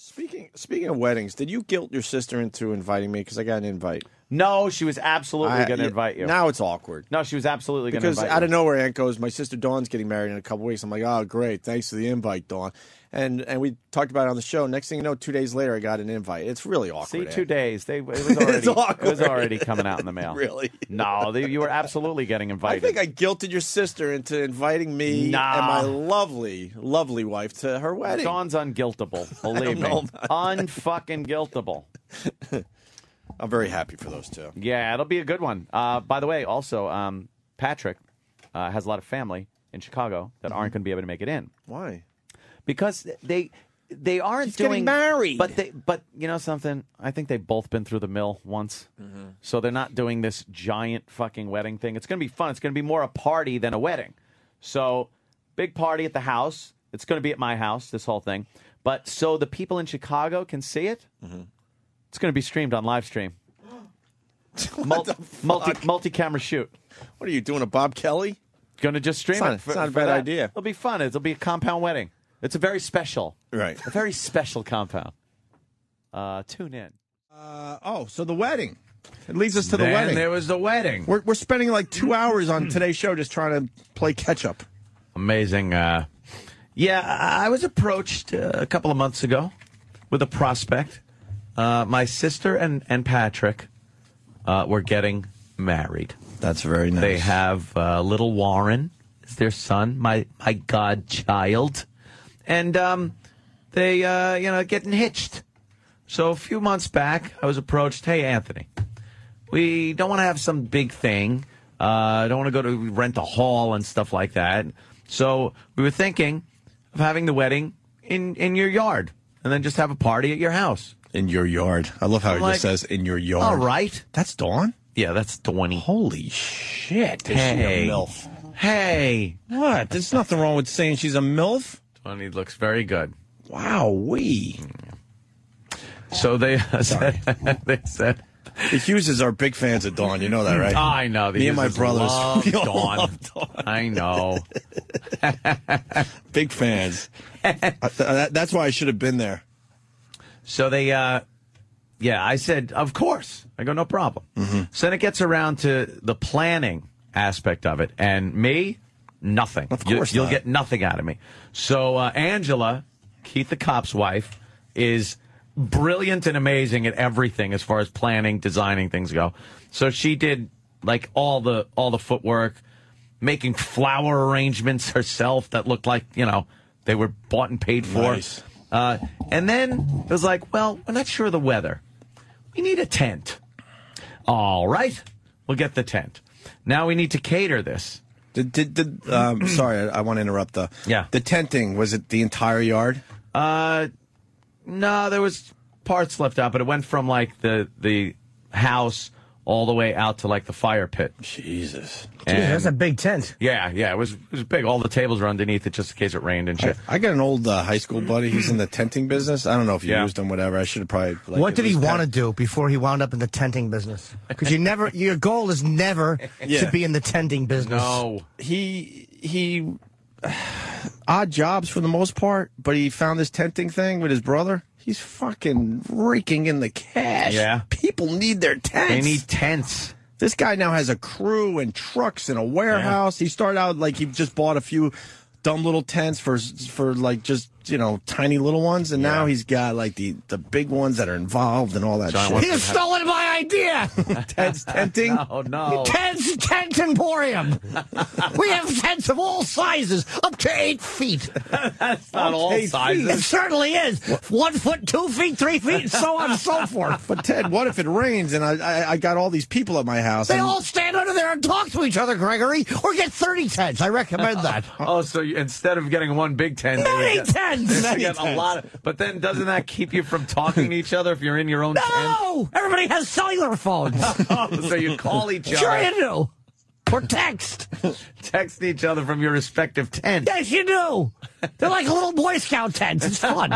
Speaking of weddings, did you guilt your sister into inviting me? Because I got an invite. No, she was absolutely going to invite you. Now it's awkward. No, she was absolutely going to invite you. Because out of nowhere, Aunt goes, my sister Dawn's getting married in a couple weeks. I'm like, oh, great. Thanks for the invite, Dawn. And we talked about it on the show. Next thing you know, 2 days later, I got an invite. It's really awkward. See, Aunt. 2 days. It was already coming out in the mail. Really? No, you were absolutely getting invited. I think I guilted your sister into inviting me and my lovely, lovely wife to her wedding. Dawn's unguiltable. Believe me. Unfucking guiltable. I'm very happy for those two. Yeah, it'll be a good one. By the way, also, Patrick has a lot of family in Chicago that aren't going to be able to make it in. Why? Because they aren't He's getting married. But you know something? I think they've both been through the mill once. So they're not doing this giant fucking wedding thing. It's going to be fun. It's going to be more a party than a wedding. So big party at the house. It's going to be at my house, this whole thing. But so the people in Chicago can see it. It's going to be streamed on Livestream. Multi-camera shoot. What are you doing, a Bob Kelly? Going to just stream it. It's not a bad idea. It'll be fun. It'll be a compound wedding. It's a very special. Right. A very special compound. Tune in. So the wedding. It leads us to the wedding. There was the wedding. We're spending like 2 hours on today's show just trying to play catch up. Amazing. Yeah, I was approached a couple of months ago with a prospect. My sister and Patrick were getting married. That's very nice. They have little Warren is their son, my godchild. And they, getting hitched. So a few months back, I was approached, hey, Anthony, we don't want to have some big thing. Don't want to go to rent a hall and stuff like that. So we were thinking of having the wedding in your yard and then just have a party at your house. In your yard. I love how he just says, in your yard. All right. That's Dawn? Yeah, that's Dawny. Holy shit. Hey. Is she a MILF? Hey. What? There's nothing wrong with saying she's a MILF. Dawny looks very good. Wow-wee. So they said... The Hugheses are big fans of Dawn. You know that, right? I know. Me and my brothers love Dawn. love Dawn. I know. Big fans. That's why I should have been there. So they, I said, of course. I go, no problem. So then it gets around to the planning aspect of it. And me, nothing. Of course You'll get nothing out of me. So Angela, Keith the cop's wife, is brilliant and amazing at everything as far as planning, designing things go. So she did like all the footwork, making flower arrangements herself that looked like, they were bought and paid for. Nice. And then it was like, well, we're not sure of the weather. We need a tent. All right. We'll get the tent. Now we need to cater this. Sorry, I want to interrupt. The tenting, was it the entire yard? No, there was parts left out, but it went from like the house all the way out to like the fire pit. Jesus. That's a big tent. Yeah, it was big. All the tables were underneath it just in case it rained and shit. I got an old high school buddy. He's in the tenting business. I don't know if you used him, whatever. I should have probably. What did he want to do before he wound up in the tenting business? Because your goal is never to be in the tenting business. No. He odd jobs for the most part, but he found this tenting thing with his brother. He's fucking raking in the cash. Yeah. People need their tents. They need tents. This guy now has a crew and trucks and a warehouse. Yeah. He started out like he just bought a few dumb little tents for like just, tiny little ones. And now he's got like the big ones that are involved and all that shit. He's stolen my idea. Tents tenting? No. Tent emporium. We have tents of all sizes, up to 8 feet. That's not all sizes. It certainly is. 1 foot, 2 feet, 3 feet, and so on and so forth. But Ted, what if it rains and I got all these people at my house? They all stand under there and talk to each other, Gregory, or get 30 tents. I recommend that. So instead of getting one big tent, many tents. Get a lot but then doesn't that keep you from talking to each other if you're in your own tent? No! Everybody has cellular phones. So you call each other. Sure you do. Or text. Text each other from your respective tents. Yes, you do. They're like little Boy Scout tents. It's fun.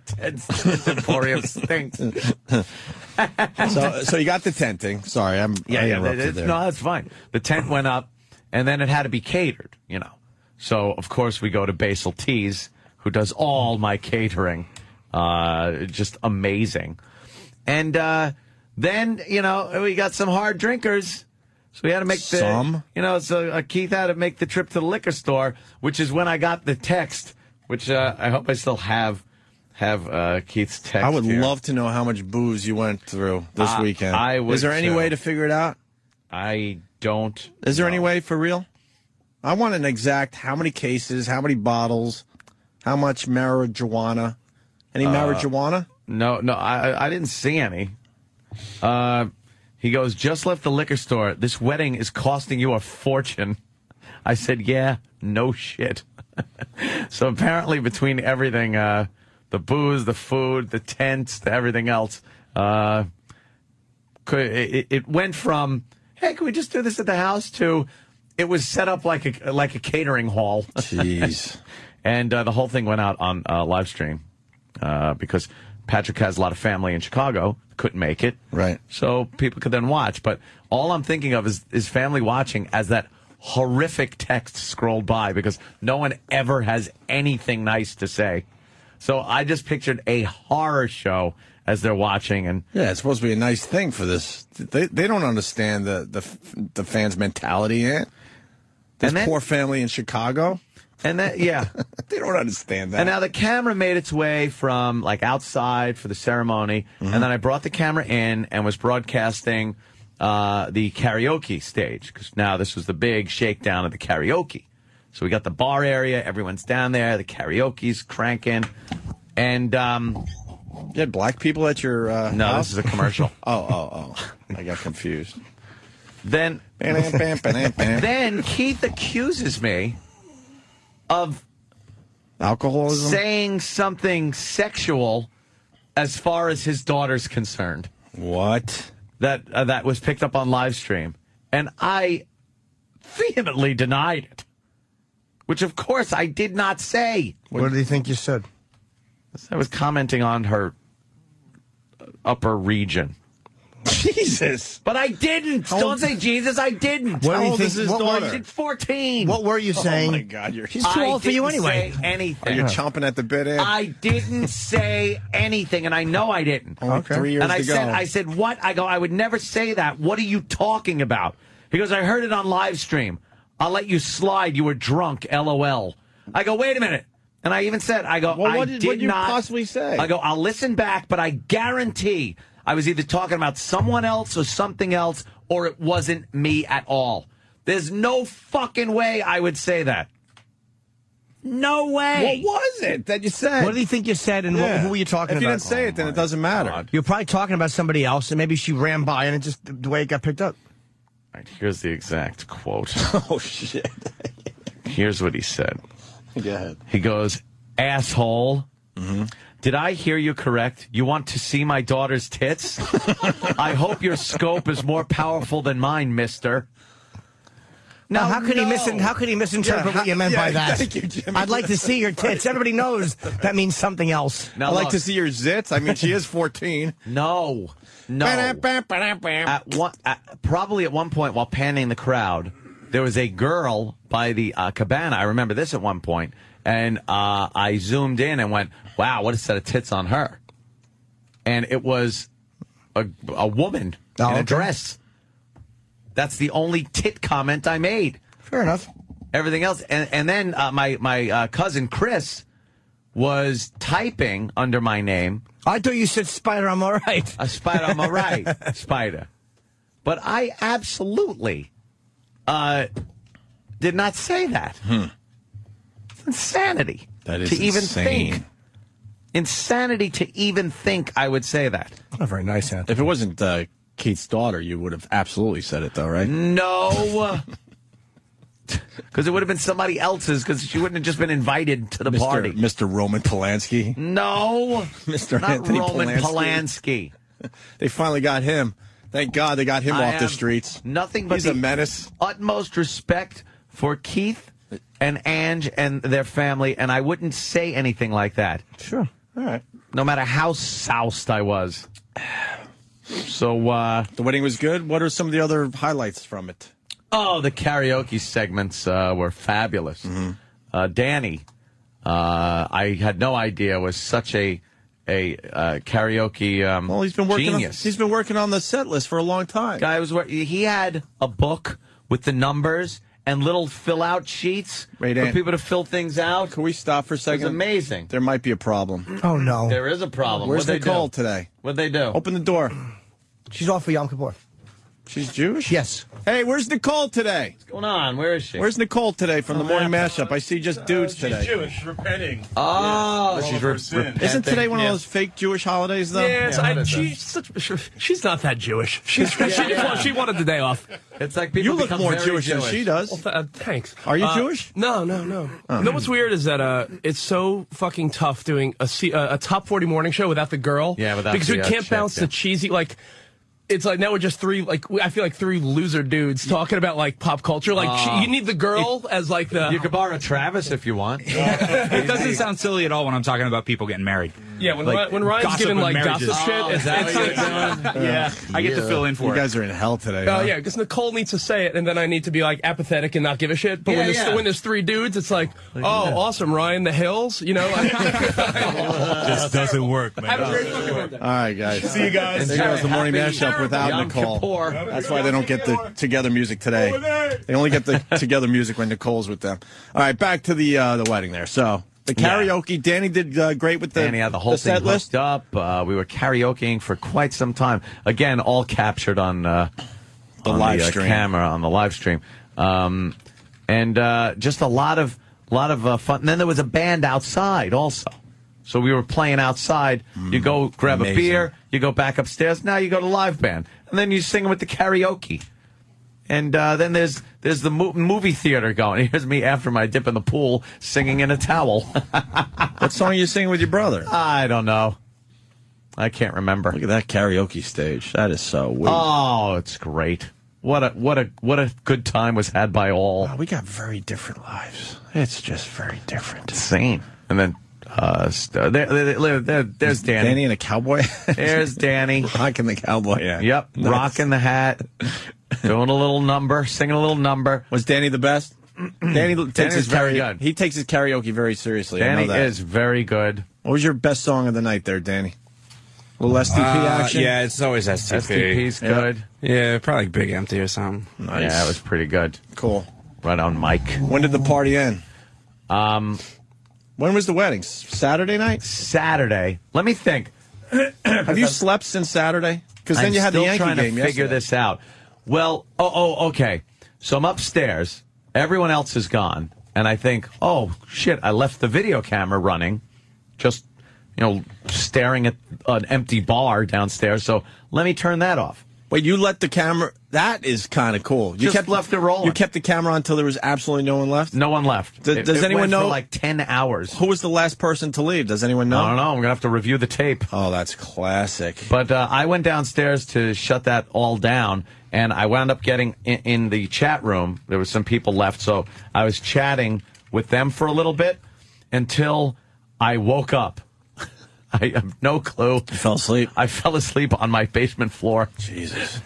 Tents Emporium stinks. So you got the tenting. Sorry, I interrupted there. No, that's fine. The tent went up, and then it had to be catered, So, of course, we go to Basil Tees, who does all my catering. Just amazing. And then, we got some hard drinkers. So we had to make so Keith had to make the trip to the liquor store, which is when I got the text, which I hope I still have Keith's text. I would here. love to know how much booze you went through this weekend. Is there any way to figure it out? I don't. Is there any way for real? I want an exact how many cases, how many bottles, how much marijuana. Any marijuana? No, I didn't see any. He goes, just left the liquor store. This wedding is costing you a fortune. I said, yeah, no shit. So apparently between everything, the booze, the food, the tents, the everything else, it went from, hey, can we just do this at the house, to it was set up like a catering hall. Jeez. And the whole thing went out on live stream because Patrick has a lot of family in Chicago, couldn't make it. Right. So people could then watch. But all I'm thinking of is family watching as that horrific text scrolled by, because no one ever has anything nice to say. So I just pictured a horror show as they're watching. And yeah, it's supposed to be a nice thing for this. They don't understand the fans' mentality yet. This poor family in Chicago. And that, yeah. They don't understand that. And now the camera made its way from outside for the ceremony, and then I brought the camera in and was broadcasting the karaoke stage, because now this was the big shakedown of the karaoke. So we got the bar area, everyone's down there, the karaoke's cranking, and you had black people at your no, house? this is a commercial. Oh. I got confused. Then Keith accuses me of alcoholism, saying something sexual as far as his daughter's concerned. What? That was picked up on live stream, and I vehemently denied it, which of course I did not say. What do you think you said? I was commenting on her upper region. Jesus. But I didn't. Don't say Jesus. I didn't. What do you old think? is his daughter? She's 14. What were you saying? Oh, my God. She's too old for you anyway. Say anything. You're chomping at the bit, Ed? I didn't say anything, and I know I didn't. Only 3 years and to go. I said, what? I go, I would never say that. What are you talking about? He goes, I heard it on live stream. I'll let you slide. You were drunk, LOL. I go, wait a minute. And I even said, well, what did you possibly say? I go, I'll listen back, but I guarantee I was either talking about someone else or something else, or it wasn't me at all. There's no fucking way I would say that. No way. What was it that you said? What do you think you said, and who were you talking if about? If you didn't say it, then it doesn't matter. God. You're probably talking about somebody else, and maybe she ran by, and it just the way it got picked up. All right, here's the exact quote. Oh, shit. Here's what he said. Go ahead. He goes, asshole. Mm-hmm. Did I hear you correct? You want to see my daughter's tits? I hope your scope is more powerful than mine, mister. Now, how could he misinterpret what you meant by that? Thank you, Jimmy. I'd like to see your tits. Everybody knows that means something else. Now, I'd like to see your zits. I mean, she is 14. No. Probably at one point while panning the crowd, there was a girl by the cabana. I remember this at one point. And I zoomed in and went, wow, what a set of tits on her. And it was a woman in a dress. That's the only tit comment I made. Fair enough. Everything else. And then my cousin Chris was typing under my name. I thought you said Spider, I'm all right. A Spider, I'm all right. Spider. But I absolutely did not say that. It's insanity. That is to even insane. think. Insanity to even think I would say that. Not very nice, Anthony. If it wasn't Keith's daughter, you would have absolutely said it, though, right? No. Because it would have been somebody else's, because she wouldn't have just been invited to the party. Mr. Roman Polanski. No. Mr. Not Anthony Roman Polanski. They finally got him. Thank God they got him off the streets. Nothing but He's a menace. Utmost respect for Keith and Ange and their family, and I wouldn't say anything like that. Sure. All right. No matter how soused I was. So, the wedding was good. What are some of the other highlights from it? Oh, the karaoke segments were fabulous. Danny, I had no idea, was such a karaoke well, he's been working genius. He's been working on the set list for a long time. He had a book with the numbers and little fill-out sheets for people to fill things out. Can we stop for a second? It's amazing. There might be a problem. Oh, no. There is a problem. Where's Nicole today? What'd they do? Open the door. She's off for Yom Kippur. She's Jewish? Yes. Hey, where's Nicole today? What's going on? Where is she? Where's Nicole today from the morning mashup? I see just dudes today. She's Jewish, repenting. Oh, she's repenting. Isn't today one of those fake Jewish holidays, though? Yes, she's not that Jewish. She wanted the day off. It's like people You look become more very Jewish than she does. Well, thanks. Are you Jewish? No. You know what's weird is that it's so fucking tough doing a top 40 morning show without the girl. Yeah, without because the, we can't chick, bounce the cheesy like. It's like now we're just three. Like I feel like three loser dudes talking about like pop culture. Like you need the girl as like the. You could borrow Travis if you want. It doesn't sound silly at all when I'm talking about people getting married. Yeah, when Ryan's giving like gossip shit, is that what you're doing? Yeah, I get to fill in for You it. guys are in hell today. Oh huh? yeah, because Nicole needs to say it, and then I need to be like apathetic and not give a shit. But when there's three dudes, it's like, oh, awesome, Ryan, the hills, you know. Like, Just doesn't work, man. have a great fucking birthday. All right, guys. See you guys. There goes the morning mashup without Yom Nicole. Kippur. That's why they don't get the together music today. They only get the together music when Nicole's with them. All right, back to the wedding there. So the karaoke, Danny did great with the Danny had the whole set thing list. hooked up. We were karaokeing for quite some time. Again, all captured on the live stream. camera on the live stream, and just a lot of fun. And then there was a band outside also. So we were playing outside. You go grab a beer. You go back upstairs. Now you go to live band, and then you sing with the karaoke. And then there's the movie theater going. Here's me after my dip in the pool singing in a towel. What song are you singing with your brother? I don't know. I can't remember. Look at that karaoke stage. That is so weird. Oh, it's great. What a good time was had by all. Wow, we got very different lives. It's just very different. Insane. And then there's Danny. Danny in a cowboy. There's Danny. Rocking the cowboy. Yeah. Yep. Nice. Rocking the hat. Doing a little number. Singing a little number. Was Danny the best? Danny takes his very good. He takes his karaoke very seriously. I Danny know that. is very good. What was your best song of the night there, Danny? A little STP action? Yeah, it's always STP. STP's good. Yeah, probably Big Empty or something. Nice. Yeah, it was pretty good. Cool. Right on mic. When did the party end? When was the wedding? Saturday night? Saturday. Let me think. Have you slept since Saturday? Because then you had the still Yankee trying game to figure yesterday. this out. Well, okay. So I'm upstairs. Everyone else is gone. And I think, oh, shit, I left the video camera running. Just, staring at an empty bar downstairs. So let me turn that off. Wait, you let the camera... That is kind of cool. You Just left it rolling. You kept the camera on until there was absolutely no one left? No one left. Does It anyone went know? for like 10 hours. Who was the last person to leave? Does anyone know? I don't know. I'm going to have to review the tape. Oh, that's classic. But I went downstairs to shut that all down, and I wound up getting in the chat room. There was some people left, so I was chatting with them for a little bit until I woke up. I have no clue. You fell asleep? I fell asleep on my basement floor. Jesus.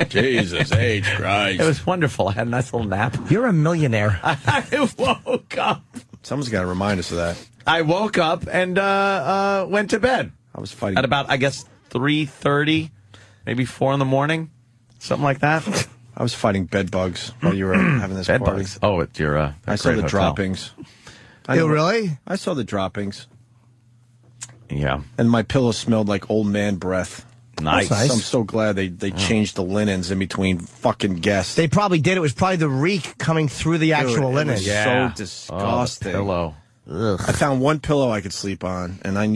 Jesus H. Christ. It was wonderful. I had a nice little nap. You're a millionaire. I woke up. Someone's got to remind us of that. I woke up and went to bed. I was fighting. At about, I guess, 3:30, maybe 4 in the morning, something like that. I was fighting bed bugs while you were having this Bed party. bugs. Oh, at your I saw great the hotel. droppings. You really? I saw the droppings. Yeah. And my pillow smelled like old man breath. Nice. That's nice. So I'm so glad they changed the linens in between fucking guests. They probably did. It was probably the reek coming through the actual Dude, linen. It was Yeah. so disgusting. Oh, pillow. I found one pillow I could sleep on, and I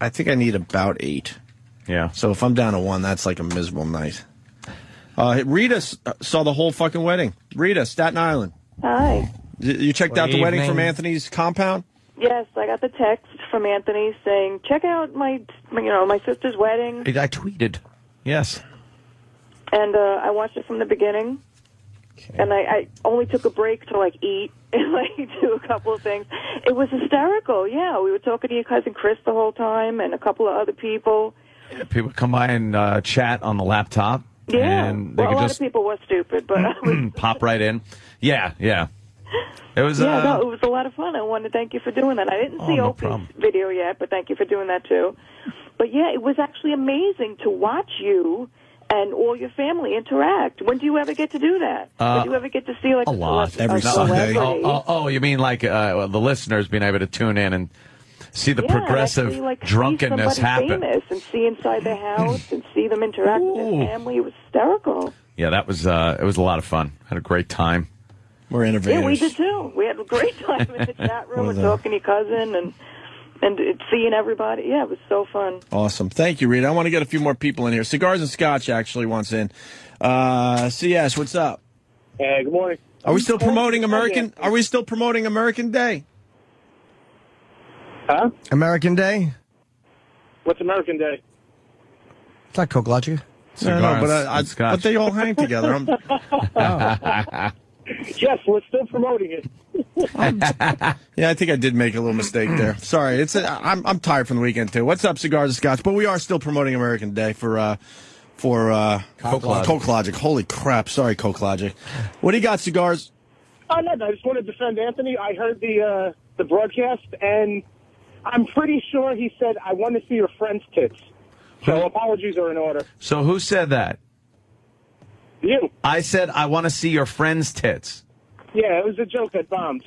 think I need about 8. Yeah. So if I'm down to 1, that's like a miserable night. Rita saw the whole fucking wedding. Rita, Staten Island. Hi. You checked out the wedding from Anthony's compound? Yes, I got the text from Anthony saying, "Check out my sister's wedding," I tweeted. Yes. and I watched it from the beginning. Okay. And I only took a break to eat and do a couple of things. It was hysterical. Yeah, we were talking to your cousin Chris the whole time, and a couple of other people. People come by and chat on the laptop. Yeah, And they well, a could lot just of people were stupid, but pop right in. Yeah, yeah. It was. Yeah, no, it was a lot of fun. I wanted to thank you for doing that. I didn't see no Opie's problem. video yet, but thank you for doing that too. But yeah, it was actually amazing to watch you and all your family interact. When do you ever get to do that? When do you ever get to see like a lot every Sunday? Oh, you mean like the listeners being able to tune in and see the progressive actually, like, drunkenness see happen? famous and see inside their house and see them interact with their family. It was hysterical. Yeah, that was it was a lot of fun. Had a great time. We're innovators. Yeah, we did too. We had a great time in the chat room and talking to your cousin and seeing everybody. Yeah, it was so fun. Awesome. Thank you, Rita. I want to get a few more people in here. Cigars and Scotch actually wants in. CS, what's up? Hey, good morning. Are we still promoting American? Are we still promoting American Day? Huh? American Day? What's American Day? It's not Coke Logic. No, but they all hang together. Yes, we're still promoting it. Yeah, I think I did make a little mistake there. Sorry, I'm tired from the weekend too. What's up, Cigars and Scotch? But we are still promoting American Day for Coke Logic. Holy crap! Sorry, Coke Logic. What do you got, Cigars? Oh no, I just want to defend Anthony. I heard the broadcast, and I'm pretty sure he said, "I want to see your friend's tits." So apologies are in order. So who said that? You. I said I want to see your friend's tits. Yeah, it was a joke that bombed.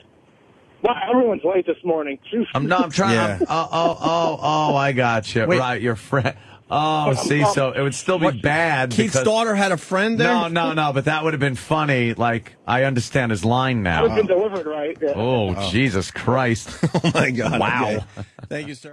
Wow, everyone's late this morning. I'm trying. Yeah. I got you. Wait. Right, your friend. Oh, see, so it would still be bad. Keith's daughter had a friend there? No, but that would have been funny. Like, I understand his line now. It would have been delivered right. Yeah. Oh, Jesus Christ. Oh my God! Wow. Okay. Thank you, sir.